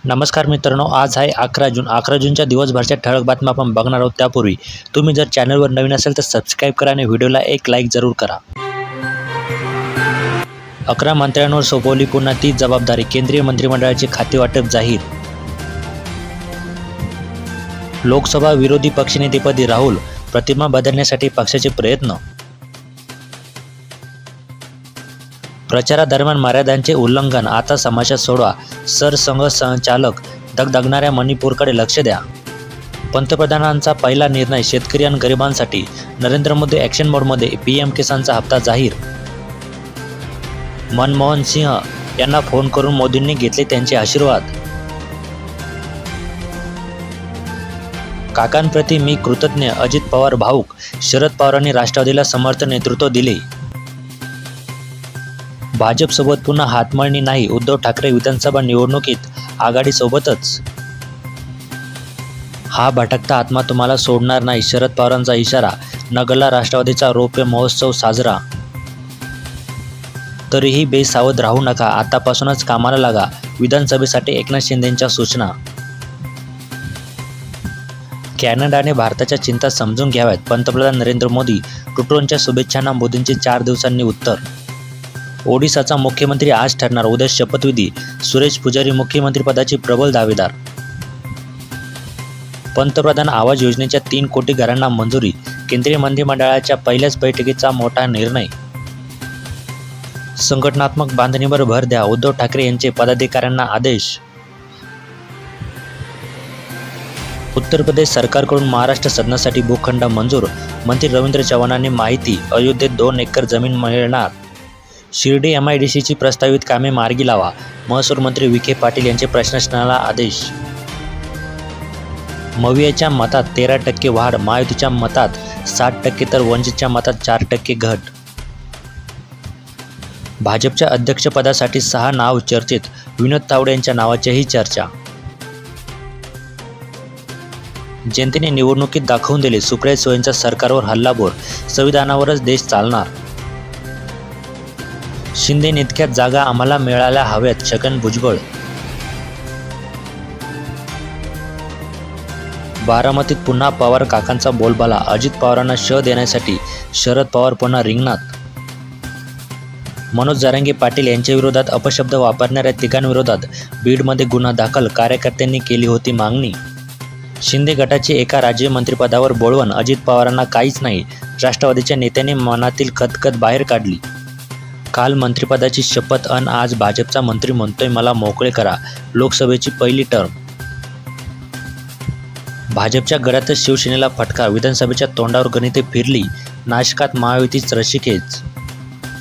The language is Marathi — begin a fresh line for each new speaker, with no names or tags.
नमस्कार मित्रांनो, आज आहे 11 जून. 11 जूनच्या दिवसभरच्या ठळक बातम्या आपण बघणार आहोत. त्यापूर्वी तुम्ही जर चॅनलवर नवीन असेल तर सबस्क्राईब करा आणि व्हिडिओला एक लाईक जरूर करा. 11 मंत्र्यांवर सोपवली पुन्हा ती जबाबदारी, केंद्रीय मंत्रिमंडळाचे खातेवाटप जाहीर. लोकसभा विरोधी पक्षनेतेपदी राहुल, प्रतिमा बदलण्यासाठी पक्षाचे प्रयत्न. प्रचारादरम्यान मर्यादांचे उल्लंघन आता समाजात सोडवा, सरसंघचालक. दगदगणाऱ्या मणिपूरकडे लक्ष द्या. पंतप्रधानांचा पहिला निर्णय शेतकरी आणि गरिबांसाठी, नरेंद्र मोदी ॲक्शन मोडमध्ये, PM किसानचा हप्ता जाहीर. मनमोहन सिंह यांना फोन करून मोदींनी घेतले त्यांचे आशीर्वाद. काकांप्रती मी कृतज्ञ, अजित पवार भाऊक. शरद पवारांनी राष्ट्रवादीला समर्थन नेतृत्व दिले. भाजपसोबत पुन्हा हातमळणी नाही, उद्धव ठाकरे विधानसभा निवडणुकीत आघाडीसोबतच. हा भटकता आत्मा तुम्हाला सोडणार नाही, शरद पवारांचा इशारा. नगरला राष्ट्रवादीचा रौप्य महोत्सव साजरा. तरीही बेसावध राहू नका, आतापासूनच कामाला लागा, विधानसभेसाठी एकनाथ शिंदेंच्या सूचना. कॅनडाने भारताच्या चिंता समजून घ्याव्यात, पंतप्रधान नरेंद्र मोदी. ट्विटरच्या शुभेच्छांना मोदींचे 4 दिवसांनी उत्तर. ओडिसाचा मुख्यमंत्री आज ठरणार, उद्या शपथविधी. सुरेश पुजारी मुख्यमंत्रीपदाची प्रबल दावेदार. पंतप्रधान आवास योजनेच्या 3 कोटी घरांना मंजुरी, केंद्रीय मंत्रिमंडळाच्या पहिल्याच बैठकीचा मोठा निर्णय. संघटनात्मक बांधणीवर भर द्या, उद्धव ठाकरे यांचे पदाधिकाऱ्यांना आदेश. उत्तर प्रदेश सरकारकडून महाराष्ट्र सदनासाठी भूखंड मंजूर, मंत्री रवींद्र चव्हाणांनी माहिती. अयोध्येत 2 एकर जमीन मिळणार. शिर्डी MIDCची प्रस्तावित कामे मार्गी लावा, महसूल मंत्री विखे पाटील यांचे प्रशासनाला आदेश. मवियाच्या मतात 13% वाढ, महायुतीच्या मतात 60% तर वंचितच्या मतात 4% घट. भाजपच्या अध्यक्षपदासाठी 6 नाव चर्चेत, विनोद तावडे यांच्या नावाचीही चर्चा. जनतेने निवडणुकीत दाखवून दिले, सुप्रिया सुळेंचा सरकारवर हल्लाबोल. संविधानावरच देश चालणार. शिंदेइतक्या जागा आम्हाला मिळायला हव्यात, छगन भुजबळ. बारामतीत पुन्हा पवार काकांचा बोलबाला, अजित पवारांना शह देण्यासाठी शरद पवार पुन्हा रिंगणात. मनोज जरांगे पाटील यांच्या विरोधात अपशब्द वापरणाऱ्या 3 विरोधात बीडमध्ये गुन्हा दाखल, कार्यकर्त्यांनी केली होती मागणी. शिंदे गटाची एका राज्य मंत्रिपदावर बोळवण, अजित पवारांना काहीच नाही, राष्ट्रवादीच्या नेत्यांनी मनातील खतखत बाहेर काढली. काल मंत्रिपदाची शपथ अन आज भाजपचा मंत्री म्हणतोय मला मोकळे करा, लोकसभेची पहिली टर्म. भाजपच्या गडातच शिवसेनेला फटका, विधानसभेच्या तोंडावर गणिते फिरली, नाशकात महायुतीच रशिकेच.